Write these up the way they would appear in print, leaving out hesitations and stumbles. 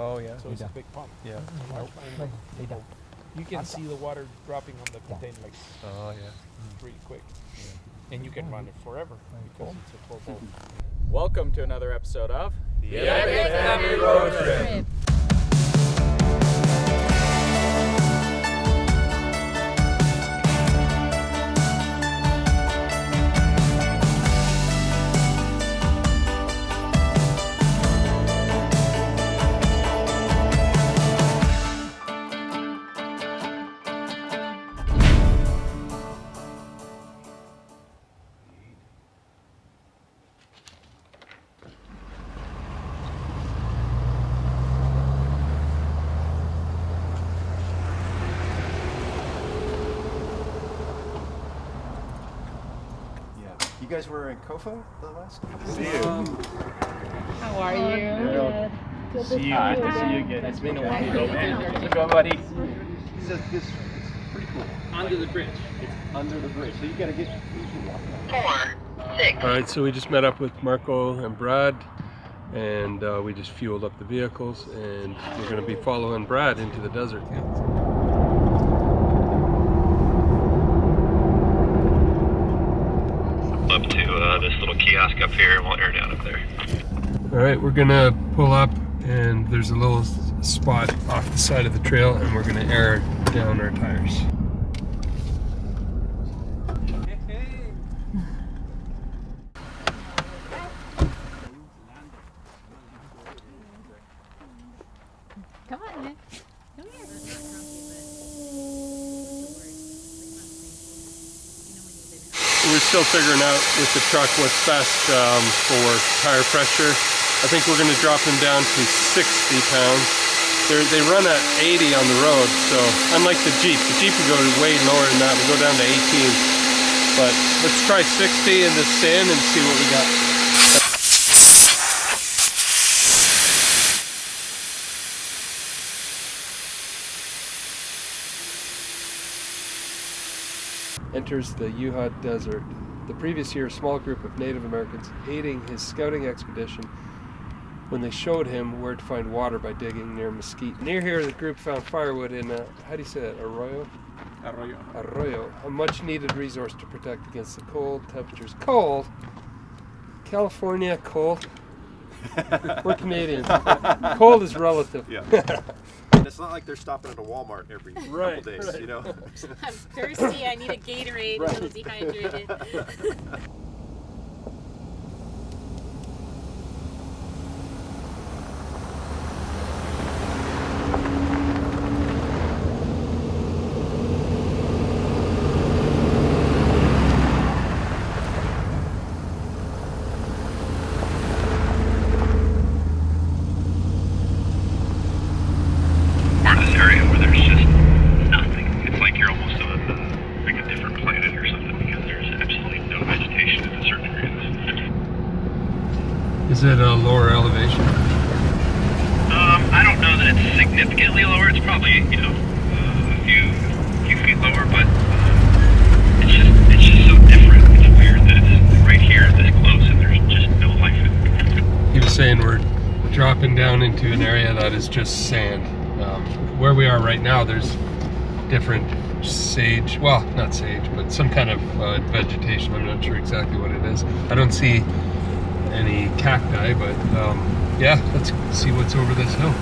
Oh yeah. So it's a big pump. Yeah. You can see the water dropping on the container like Oh yeah. pretty quick. And you can run it forever because it's a 12-volt. Welcome to another episode of The Epic Family Road Trip. You guys were in Kofa the last time? See you. How are you? Good to See you. Nice to see you again. It's been a while. Let's go, buddy. It's pretty cool. Under the bridge. It's under the bridge, so you gotta get your 4, 6. All right, so we just met up with Marco and Brad, and we just fueled up the vehicles, and we're going to be following Brad into the desert. Up to this little kiosk up here, and we'll air down up there. All right, we're going to pull up, and there's a little spot off the side of the trail, and we're going to air down our tires. Come on, Nick. Come here. We're still figuring out with the truck what's best for tire pressure. I think we're going to drop them down to 60 pounds. They run at 80 on the road, so unlike the Jeep would go way lower than that. We'll go down to 18. But let's try 60 in the sand and see what we got. Enters the Yuha Desert. The previous year, a small group of Native Americans aiding his scouting expedition when they showed him where to find water by digging near Mesquite. Near here, the group found firewood in a, how do you say that, arroyo? Arroyo, a much needed resource to protect against the cold temperatures. Cold? California, cold? We're Canadians. Cold is relative. Yeah. And it's not like they're stopping at a Walmart every couple days, you know? I'm thirsty. I need a Gatorade. I'm a little dehydrated. Is it a lower elevation? I don't know that it's significantly lower. It's probably, you know, a few feet lower, but it's just so different. It's weird that it's right here, this close, and there's just no life in it. He was saying we're dropping down into an area that is just sand. Where we are right now, there's different sage, well, not sage, but some kind of vegetation. I'm not sure exactly what it is. I don't see any cacti, but yeah, let's see what's over this hill.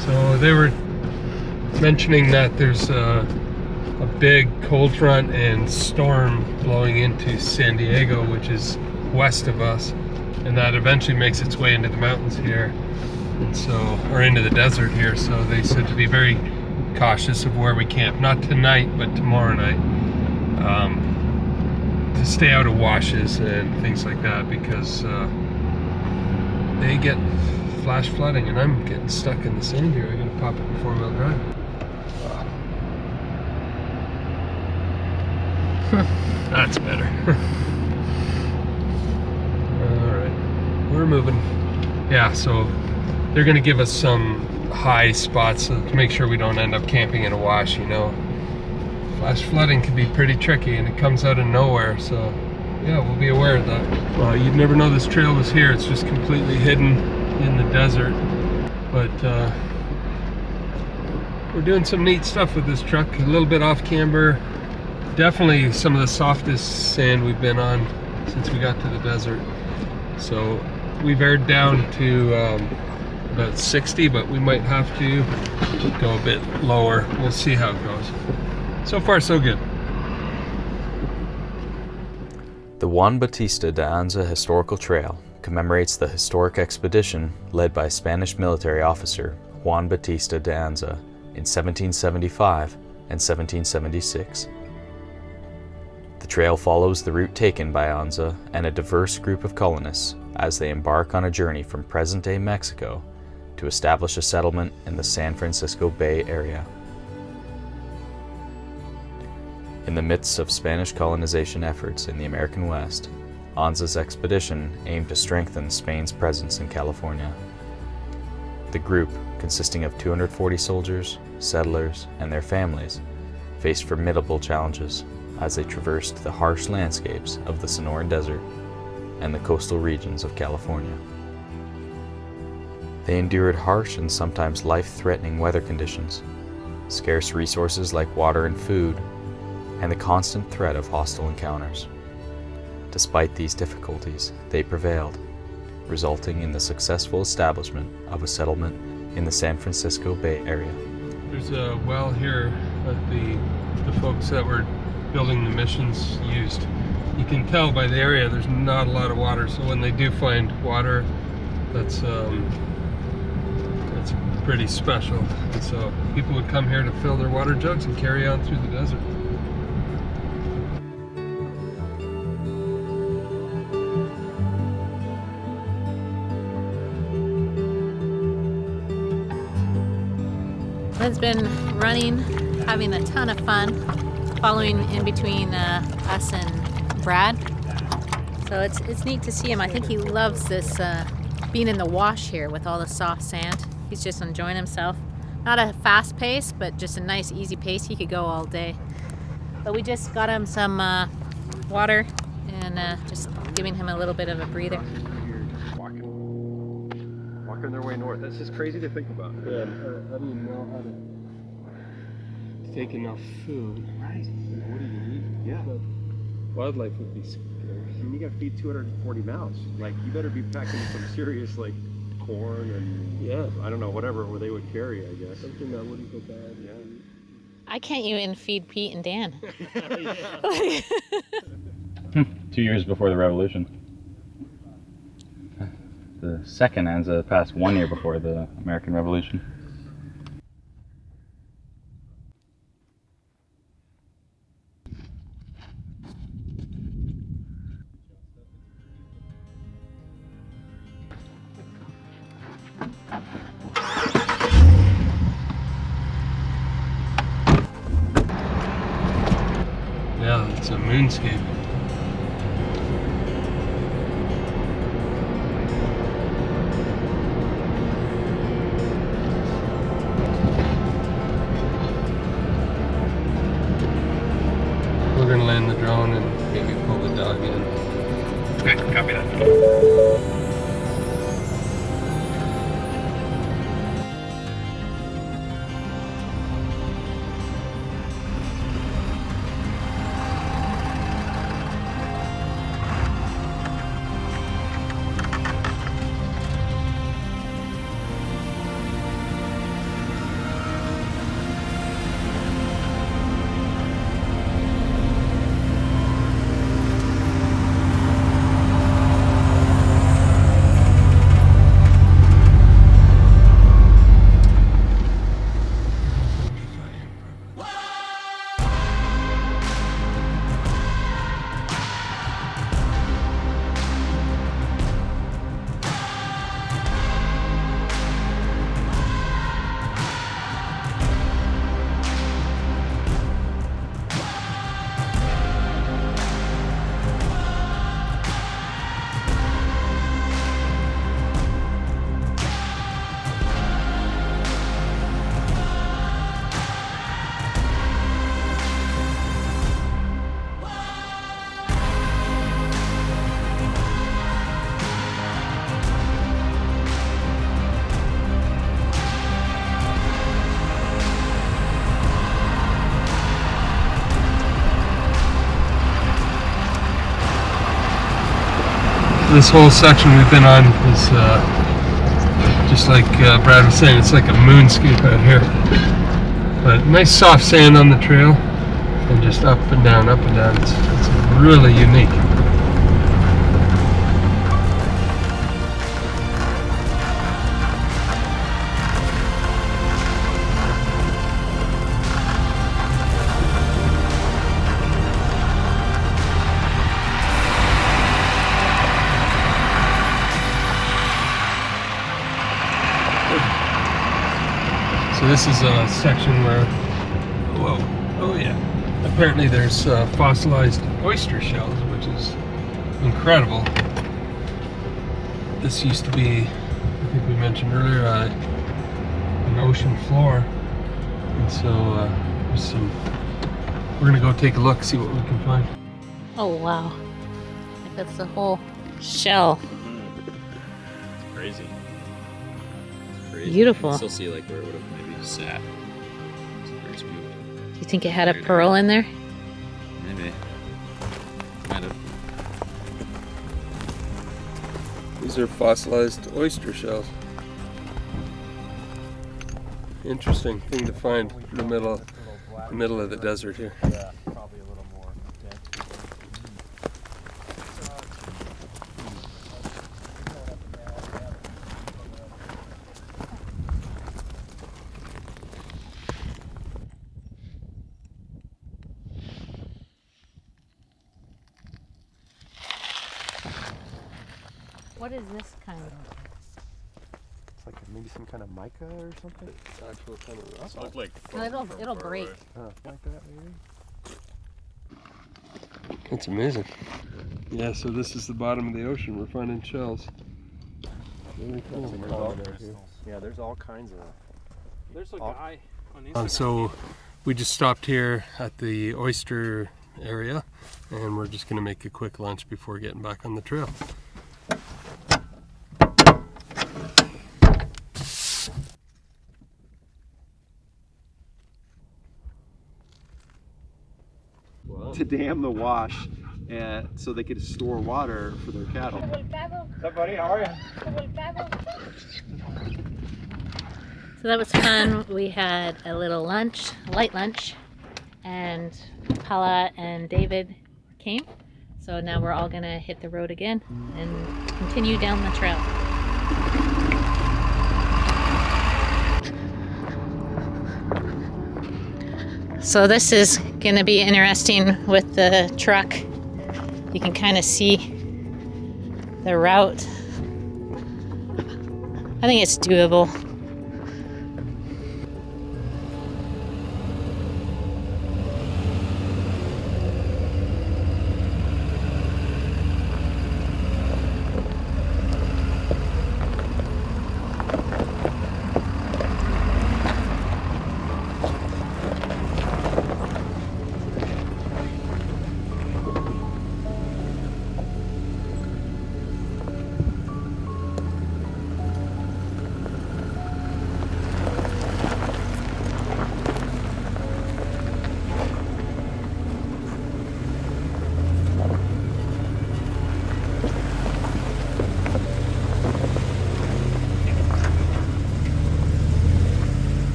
So they were mentioning that there's a big cold front and storm blowing into San Diego, which is west of us, and that eventually makes its way into the mountains here, and so, or into the desert here. So they said to be very cautious of where we camp, not tonight but tomorrow night, to stay out of washes and things like that, because they get flash flooding, and I'm getting stuck in the sand here. I gotta pop it in 4-wheel drive. That's better. Alright, we're moving. Yeah, so they're gonna give us some high spots to make sure we don't end up camping in a wash, you know. Flash flooding can be pretty tricky and it comes out of nowhere, so yeah, we'll be aware of that. Well, you'd never know this trail was here. It's just completely hidden in the desert. But we're doing some neat stuff with this truck. A little bit off camber. Definitely some of the softest sand we've been on since we got to the desert. So we've aired down to about 60, but we might have to go a bit lower. We'll see how it goes. So far, so good. The Juan Bautista de Anza Historical Trail commemorates the historic expedition led by Spanish military officer Juan Bautista de Anza in 1775 and 1776. The trail follows the route taken by Anza and a diverse group of colonists as they embark on a journey from present-day Mexico to establish a settlement in the San Francisco Bay Area. In the midst of Spanish colonization efforts in the American West, Anza's expedition aimed to strengthen Spain's presence in California. The group, consisting of 240 soldiers, settlers, and their families, faced formidable challenges as they traversed the harsh landscapes of the Sonoran Desert and the coastal regions of California. They endured harsh and sometimes life-threatening weather conditions, scarce resources like water and food, and the constant threat of hostile encounters. Despite these difficulties, they prevailed, resulting in the successful establishment of a settlement in the San Francisco Bay Area. There's a well here that the folks that were building the missions used. You can tell by the area there's not a lot of water, so when they do find water, that's pretty special. And so people would come here to fill their water jugs and carry on through the desert. Lynn's been running, having a ton of fun, following in between us and Brad. So it's neat to see him. I think he loves this being in the wash here with all the soft sand. He's just enjoying himself. Not a fast pace, but just a nice easy pace. He could go all day. But we just got him some water and just giving him a little bit of a breather. Walking their way north. That's just crazy to think about. Yeah, how do you know how to take enough food? Right. What do you eat? Yeah. Wildlife would be scary. I mean, you got to feed 240 mouths. Like, you better be packing some serious, like, corn and, Yeah. I don't know, whatever they would carry, I guess. Something that wouldn't go bad. Yeah. I can't even feed Pete and Dan. 2 years before the revolution. The second ANZA passed 1 year before the American Revolution. Yeah, it's a moonscape. We're gonna land the drone and maybe pull the dog in. Okay, copy that. this whole section we've been on is just like Brad was saying, it's like a moonscape out here. But nice soft sand on the trail, and just up and down, up and down. It's really unique. So this is a section where, whoa, oh yeah, apparently there's fossilized oyster shells, which is incredible. This used to be, I think we mentioned earlier, an ocean floor, and so there's some. We're gonna go take a look, see what we can find. Oh wow, like that's the whole shell. It's crazy. It's crazy. Beautiful. You can still see like where it would have maybe sat. It's very smooth. Do you think it had a pearl in there? Maybe. Might have. These are fossilized oyster shells. Interesting thing to find in the middle of the desert here. Yeah, probably a little more dense. What is this kind? It's like maybe some kind of mica or something. It's actual kind of rock. Look like No, it'll break. Like that maybe. That's amazing. Yeah, so this is the bottom of the ocean. We're finding shells. Really cool. Yeah, there's all kinds of. There's a guy on Instagram. So we just stopped here at the oyster area, and we're just going to make a quick lunch before getting back on the trail. To dam the wash, and so they could store water for their cattle. What's up, buddy? How are you? So that was fun. We had a little lunch, light lunch, and Paula and David came. So now we're all gonna hit the road again and continue down the trail. So this is gonna be interesting with the truck. You can kind of see the route. I think it's doable.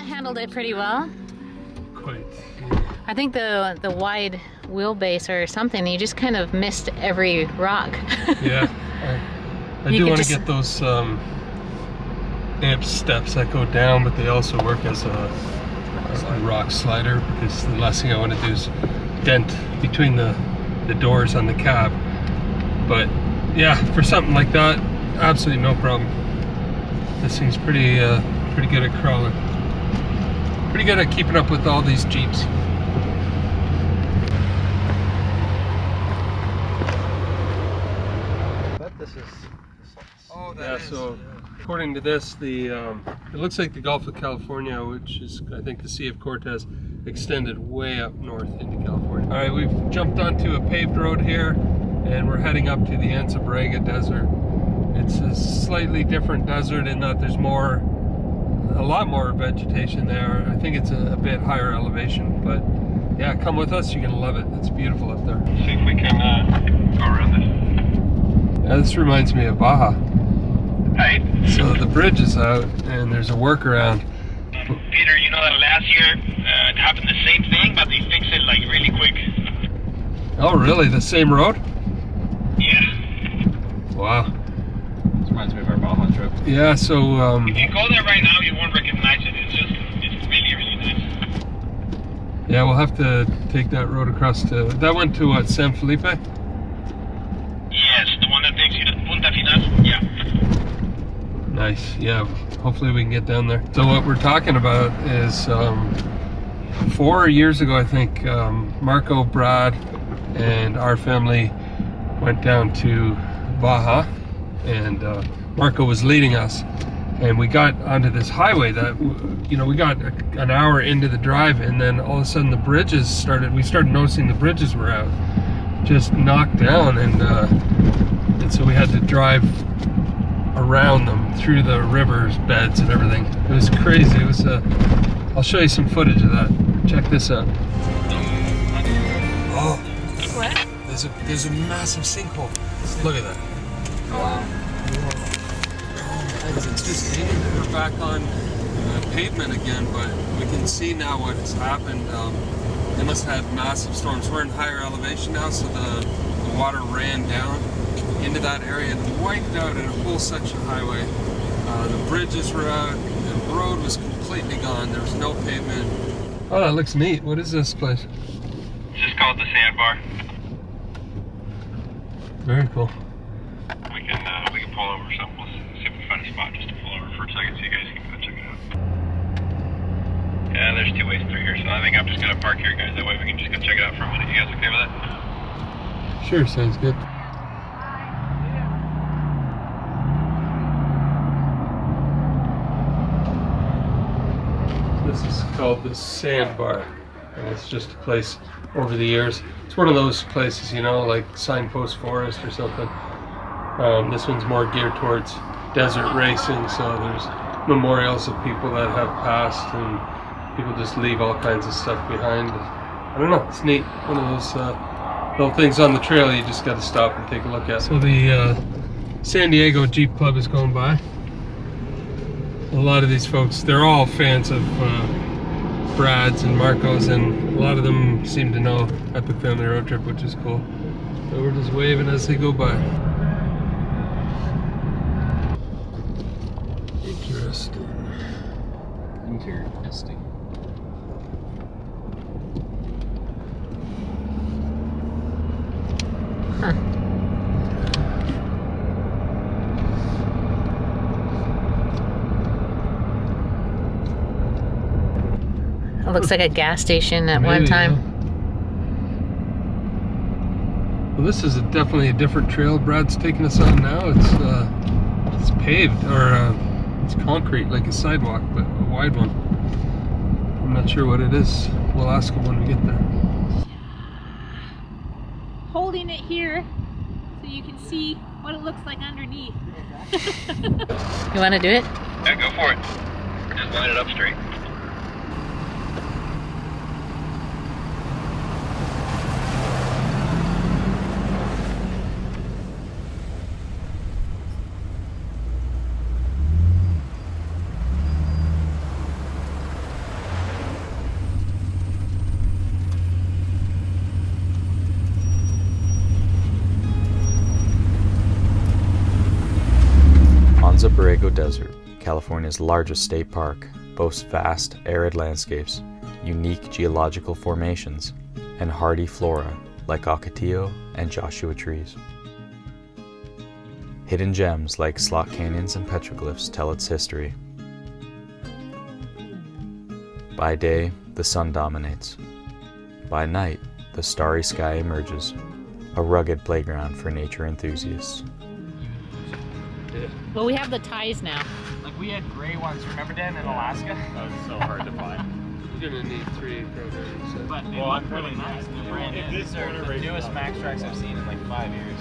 Handled it pretty well. Quite. I think the wide wheelbase or something, you just kind of missed every rock. Yeah. I You do could want just- to get those amp steps that go down, but they also work as a rock slider, because the last thing I want to do is dent between the doors on the cab. But yeah, for something like that, absolutely no problem. This thing's pretty good at crawling. Pretty good at keeping up with all these Jeeps. Yeah, so according to this, it looks like the Gulf of California, which is, I think, the Sea of Cortez, extended way up north into California. All right, we've jumped onto a paved road here, and we're heading up to the ANZA BORREGO desert. It's a slightly different desert in that there's a lot more vegetation there. I think it's a bit higher elevation, but yeah, come with us, you're gonna love it. It's beautiful up there. See if we can go around this. Yeah, this reminds me of Baja. Right? So the bridge is out, and there's a workaround. Peter, you know that last year it happened the same thing, but they fixed it like really quick. Oh, really? The same road? Yeah. Wow. This reminds me of our Baja trip. Yeah, so If you go there right now, you won't recognize it. It's really, really nice. yeah, we'll have to take that road across to, that went to what, San Felipe? Yes, the one that takes you to Punta Final. Yeah. Nice, yeah, hopefully we can get down there. So what we're talking about is 4 years ago, I think, Marco, Brad, and our family went down to Baja, and Marco was leading us, and we got onto this highway that, you know, we got an hour into the drive, and then all of a sudden the bridges we started noticing the bridges were out, just knocked down, and so we had to drive around them through the rivers beds and everything. It was crazy. It was I'll show you some footage of that. Check this out. Oh, What? there's a massive sinkhole. Look at that. Oh, it's just we're back on pavement again, but we can see now what has happened. They must have had massive storms. We're in higher elevation now, so the water ran down into that area and wiped out a whole section of highway. The bridges were out, the road was completely gone, there was no pavement. Oh, that looks neat. What is this place? It's just called the Sandbar. Very cool. We can pull over something. We'll see if we can find a spot just to pull over for a second so you guys can go check it out. Yeah, there's 2 ways through here, so I think I'm just gonna park here, guys. That way we can just go check it out for a minute. You guys okay with that? Sure, sounds good. This is called the Sandbar, and it's just a place over the years. It's one of those places, you know, like Signpost Forest or something. This one's more geared towards desert racing, so there's memorials of people that have passed, and people just leave all kinds of stuff behind. I don't know, it's neat. One of those little things on the trail you just got to stop and take a look at. So the San Diego Jeep Club is going by. A lot of these folks, they're all fans of Brad's and Marco's, and a lot of them seem to know Epic Family Road Trip, which is cool. So we're just waving as they go by. Interesting. Interesting. Huh. It looks like a gas station at one time. Yeah. Well, this is definitely a different trail Brad's taking us on now. It's paved, or it's concrete like a sidewalk, but a wide one. I'm not sure what it is. We'll ask him when we get there. Holding it here so you can see what it looks like underneath. You want to do it? Yeah, go for it. Just line it up straight. ANZA BORREGO Desert, California's largest state park, boasts vast, arid landscapes, unique geological formations, and hardy flora like ocotillo and Joshua trees. Hidden gems like slot canyons and petroglyphs tell its history. By day, the sun dominates. By night, the starry sky emerges, a rugged playground for nature enthusiasts. Well, we have the ties now. Like we had gray ones, remember Dan, in Alaska? That was so hard to find. You're gonna need 3 programs. So. But they look really nice. They're brand new. These are the newest Max Tracks I've seen in like 5 years.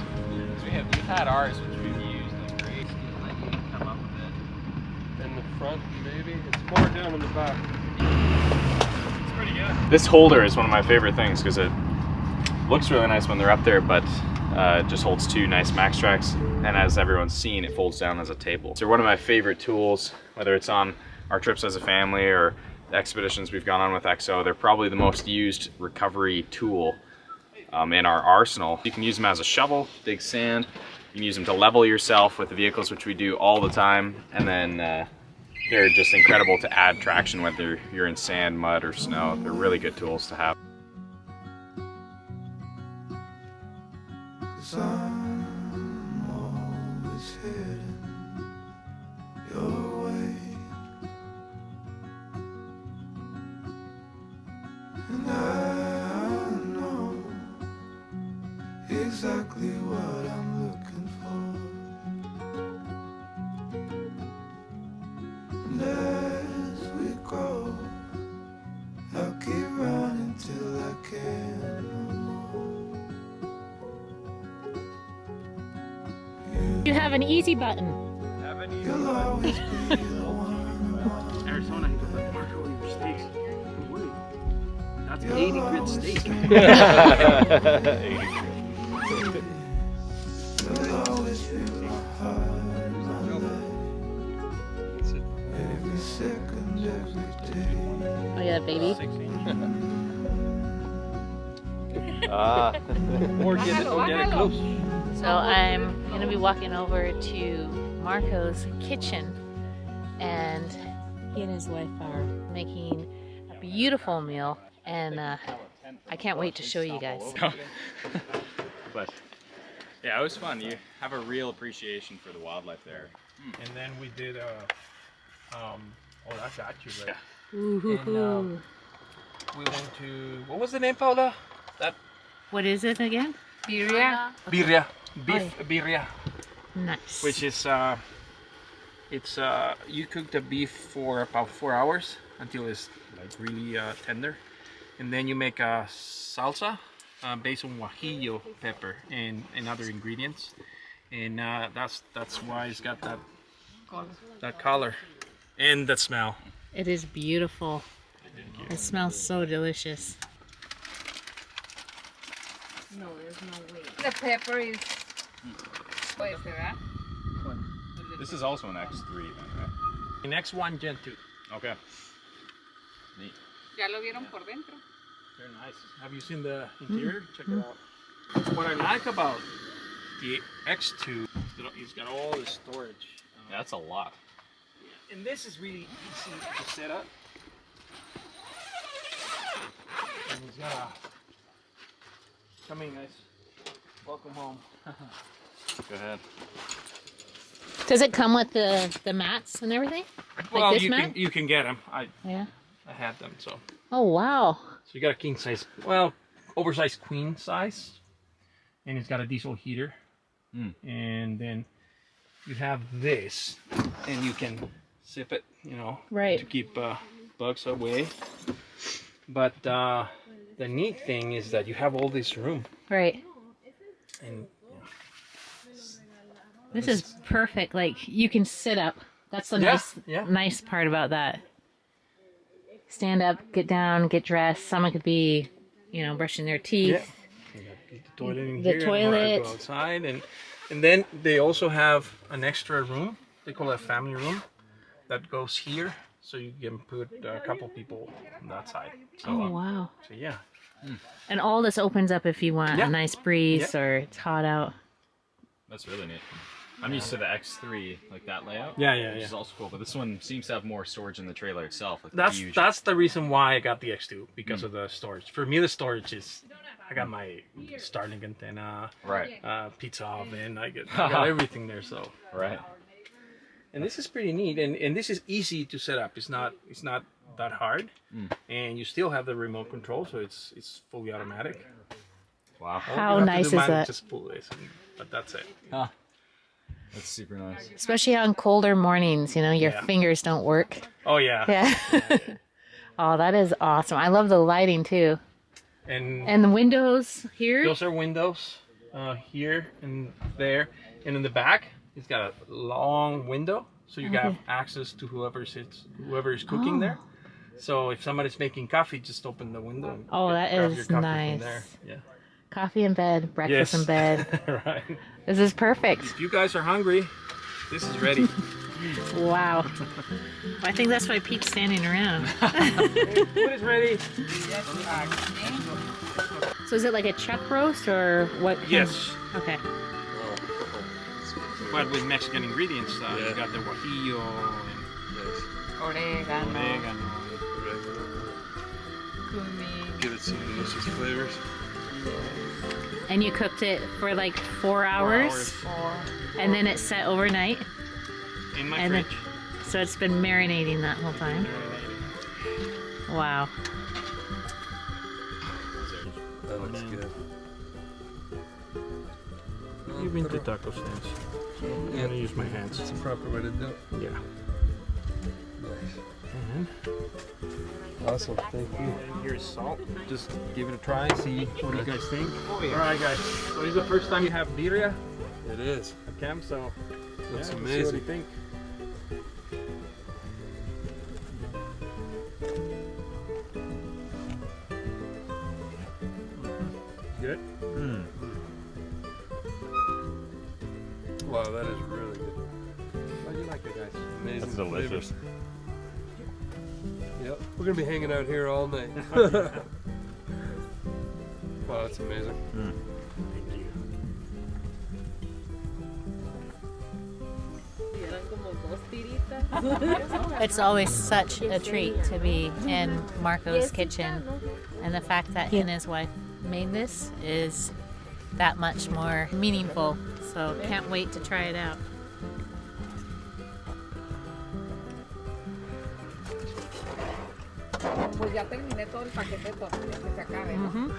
So we've had ours, which we've used, like great. Let you come up with it. In the front, maybe? It's more down in the back. It's pretty good. This holder is one of my favorite things because it looks really nice when they're up there, but it just holds 2 nice Max Tracks. And as everyone's seen, it folds down as a table. So one of my favorite tools, whether it's on our trips as a family or the expeditions we've gone on with EXO, they're probably the most used recovery tool in our arsenal. You can use them as a shovel, dig sand. You can use them to level yourself with the vehicles, which we do all the time. And then they're just incredible to add traction whether you're in sand, mud, or snow. They're really good tools to have. Exactly what I'm looking for. And as we go, I'll keep running till I can no more. You have an easy button. You'll always be the one. Arizona, you can let Marco eat your steaks. That's an 80 grit steak. You'll always be my heart, my life. Every second, every day. Oh yeah, baby. Or get it close. So I'm gonna be walking over to Marco's kitchen, and he and his wife are making a beautiful meal, and I can't wait to show you guys. But yeah, it was fun. You have a real appreciation for the wildlife there. And then we did oh, that's actually right. Ooh. We went to, what was the name, Paula? That What is it again? Birria. birria, beef Oh, birria, Nice. which is it's you cook the beef for about 4 hours until it's like really tender, and then you make a salsa based on guajillo pepper and other ingredients, and that's why it's got that color and that smell. It is beautiful. It smells so delicious. No, there's no way. The pepper is... Puede ser, ¿verdad? This is also an X3 then, right? The next one, Gen 2. Okay. Neat. Ya lo vieron por dentro. Very nice. Have you seen the interior? Check it out. What I like about the X2, it's got all the storage. That's a lot. And this is really easy to set up. And it's got a... Come in, guys. Welcome home. Go ahead. Does it come with the mats and everything? Well, this you mat? can get them. Yeah. I had them, so. Oh wow. So you got a king size, well, oversized queen size, and it's got a diesel heater, and then you have this, and you can zip it, you know, Right. to keep bugs away. But the neat thing is that you have all this room, Right. and This is perfect. Like you can sit up. That's the nice part about that. Stand up, get down, get dressed. Someone could be, you know, brushing their teeth. you got the toilet in The here, toilet. and go outside, and then they also have an extra room. They call it a family room that goes here, so you can put a couple people on that side. So, Oh wow. So yeah. And all this opens up if you want Yeah. a nice breeze or it's hot out. That's really neat. I'm used to the X3, like that layout. Yeah, Which is also cool, but this one seems to have more storage in the trailer itself. Like That's the reason why I got the X2, because of the storage. For me, the storage is I got my Starlink antenna, Right. pizza oven. I got everything there. So Right. and this is pretty neat, and this is easy to set up. It's not that hard, and you still have the remote control, so it's fully automatic. Wow. All How you have nice to do is that? Just pull this, but that's it. Huh. That's super nice. Especially on colder mornings, you know, your Yeah. fingers don't work. Oh yeah. Yeah. Oh, that is awesome. I love the lighting too. And the windows here. those are windows here and there, and in the back it's got a long window, so you have access to whoever is cooking there. So if somebody's making coffee, just open the window. And That grab is your coffee nice. From there. Yeah. Coffee in bed, breakfast in bed. Right. This is perfect. If you guys are hungry, this is ready. Wow. I think that's why Pete's standing around. Food is ready. So is it like a chuck roast or what? Yes. Okay. But with Mexican ingredients, you got the guajillo and oregano. Give it some delicious flavors. And you cooked it for like 4 hours, and then it's set overnight. In my And then- fridge. So it's been marinating that whole time. Wow. That looks good. Even to taco stands. I'm gonna use my hands. That's the proper way to do it. Yeah. Awesome, thank you. And here's salt. Just give it a try. See what you guys think. All right, guys. So this is the first time you have birria It is. at camp, so Looks let's see what amazing. you think. Good. Wow, that is really good. How do you like it, guys? Amazing. That's delicious. flavors. Yep, we're gonna be hanging out here all night. Wow, that's amazing. Thank you. It's always such a treat to be in Marco's kitchen, and the fact that he and his wife made this is that much more meaningful. So can't wait to try it out. Pues ya terminé todo el paquete de tortillas que se acabe, ¿no?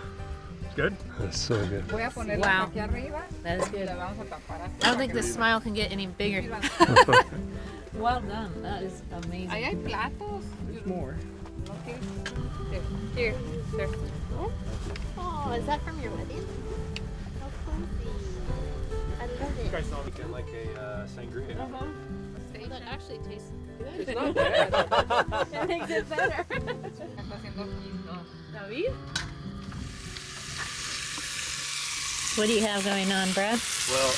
Good. That's so good. Voy a ponerla Wow. aquí arriba That is y good. la vamos a tapar así. I don't think this smile can get any bigger. Well done. That is amazing. Ahí hay platos. There's more. ¿No quieres? Here, here. Oh, is that from your wedding? How cozy. I love it. guys know like a sangria. That actually tastes good. It's not bad. It makes it better. Está haciendo ojitos. David? What do you have going on, Brad? Well,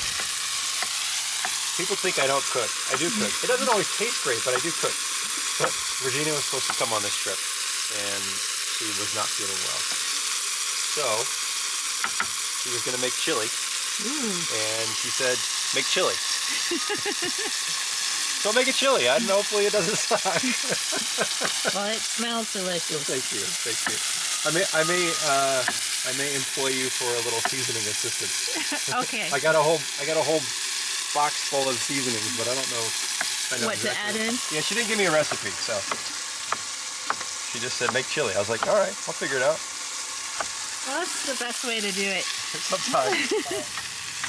people think I don't cook. I do cook. It doesn't always taste great, but I do cook. But Virginia was supposed to come on this trip, and she was not feeling well. So she was going to make chili, and she said, "Make chili." So I'll make a chili. And hopefully it doesn't suck. Well, it smells delicious. Thank you, thank you. I may employ you for a little seasoning assistance. Okay. I got a whole box full of seasonings, but I don't know. If I know What to add in? Yeah, she didn't give me a recipe, so she just said make chili. I was like, all right, I'll figure it out. Well, that's the best way to do it. Sometimes.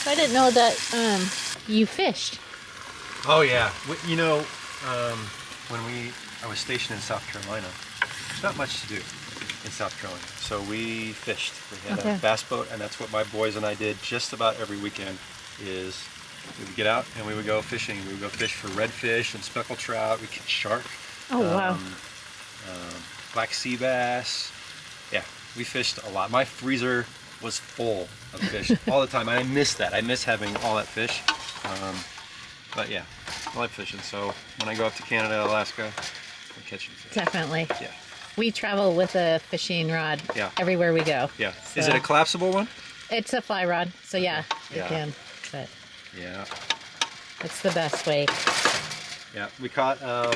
I didn't know that you fished. Oh yeah, you know, when I was stationed in South Carolina, there's not much to do in South Carolina. So we fished. We had a bass boat, and that's what my boys and I did just about every weekend. Is we would get out and we would go fishing. We would go fish for redfish and speckled trout. We catch shark. Oh wow. Black sea bass. Yeah, we fished a lot. My freezer was full of fish all the time. I miss that. I miss having all that fish. But yeah, I like fishing. So when I go up to Canada, Alaska, I'm catching fish. Definitely. Yeah. We travel with a fishing rod everywhere we go. Yeah. So Is it a collapsible one? It's a fly rod, so yeah, you Yeah. can. But Yeah. it's the best way. Yeah. We caught a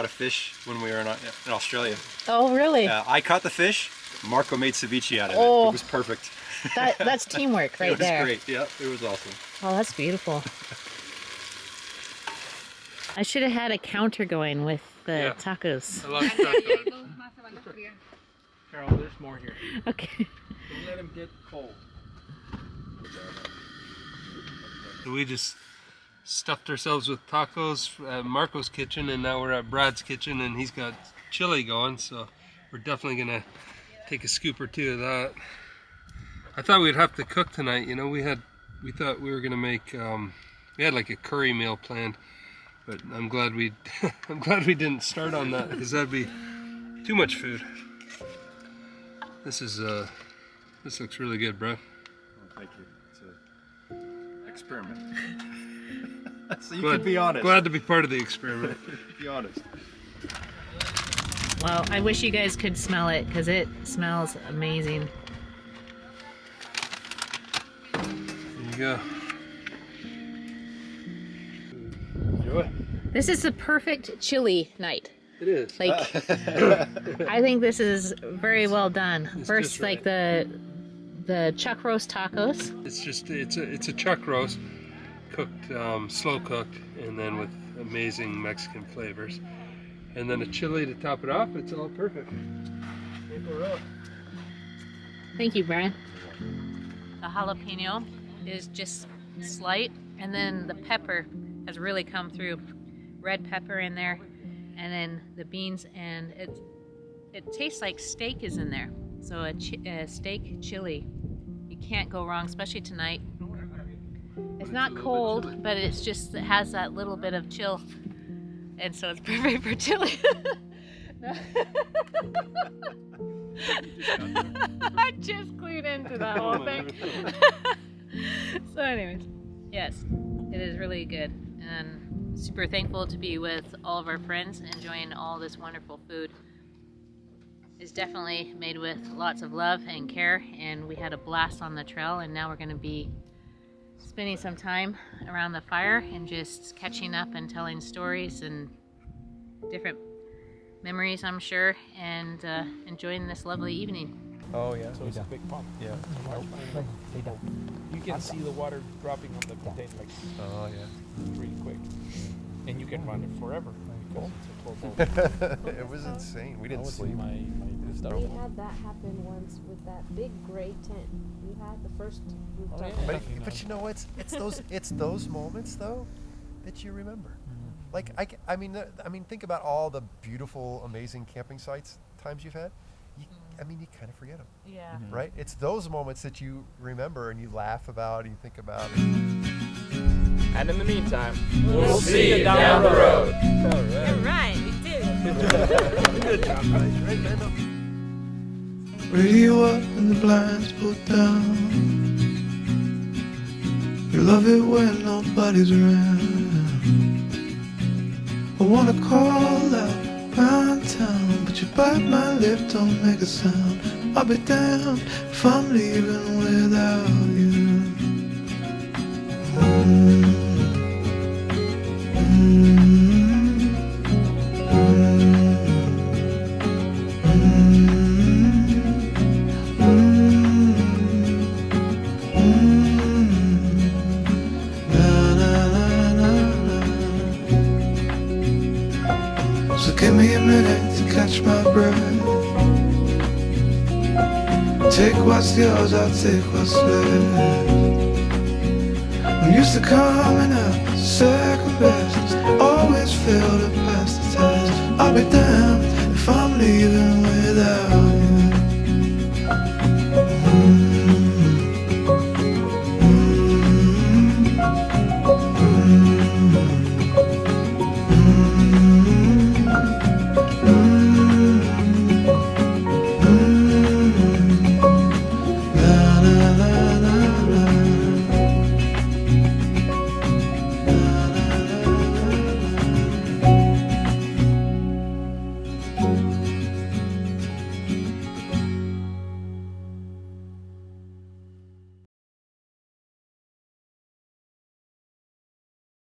fish when we were in Australia. Oh really? I caught the fish, Marco made ceviche out of Oh. it. It was perfect. That's teamwork right there. It was great. Yeah, it was awesome. Oh, that's beautiful. I should have had a counter going with the tacos. I love tacos. Carol, there's more here. Okay. Don't let them get cold. So we just stuffed ourselves with tacos at Marco's kitchen, and now we're at Brad's kitchen, and he's got chili going, so we're definitely gonna take a scoop or two of that. I thought we'd have to cook tonight, you know. We thought we were gonna make we had like a curry meal planned, but I'm glad we didn't start on that, because that'd be too much food. This looks really good, bro. Oh, thank you. It's an experiment. So you Glad, can be honest. Glad to be part of the experiment. Be honest. Well, I wish you guys could smell it because it smells amazing. There you go. Enjoy. This is the perfect chili night. It is. Like, I think this is very well done. It's First, just like right. the chuck roast tacos. It's a chuck roast, cooked slow cooked, and then with amazing Mexican flavors, and then a chili to top it off. It's all perfect. Thank you, Brian. The jalapeno is just slight, and then the pepper has really come through. Red pepper in there, and then the beans, and it tastes like steak is in there. So a steak chili, you can't go wrong, especially tonight. It's not cold, but it has that little bit of chill, and so it's perfect for chili. I just clued into that whole thing. So anyways, yes, it is really good, and super thankful to be with all of our friends enjoying all this wonderful food. It's definitely made with lots of love and care, and we had a blast on the trail, and now we're going to be spending some time around the fire and just catching up and telling stories and different memories, I'm sure, and enjoying this lovely evening. Oh yeah. So it's a big pump. Yeah. You can see the water dropping on the container like Oh yeah. really quick, and you can run it forever. Because it's a 12-volt. It was insane. We didn't That was sleep. my stuff. We had that happen once with that big gray tent. You had the first rooftop. yeah. But you know, it's those moments though that you remember. Like I mean, think about all the beautiful, amazing camping sites times you've had. You kind of forget them. Yeah. Right? It's those moments that you remember and you laugh about and you think about. And in the meantime, We'll see you down the road. You're right, we did. Good job, guys. Right, man? Radio up and the blinds pulled down. You love it when nobody's around. I wanna call out round town, but you bite my lip, don't make a sound. I'll be damned if I'm leaving without you. So give me a minute to catch my breath. Take what's yours, I'll take what's left. I'm used to coming up second best. Always fail to pass the test. I'll be damned if I'm leaving without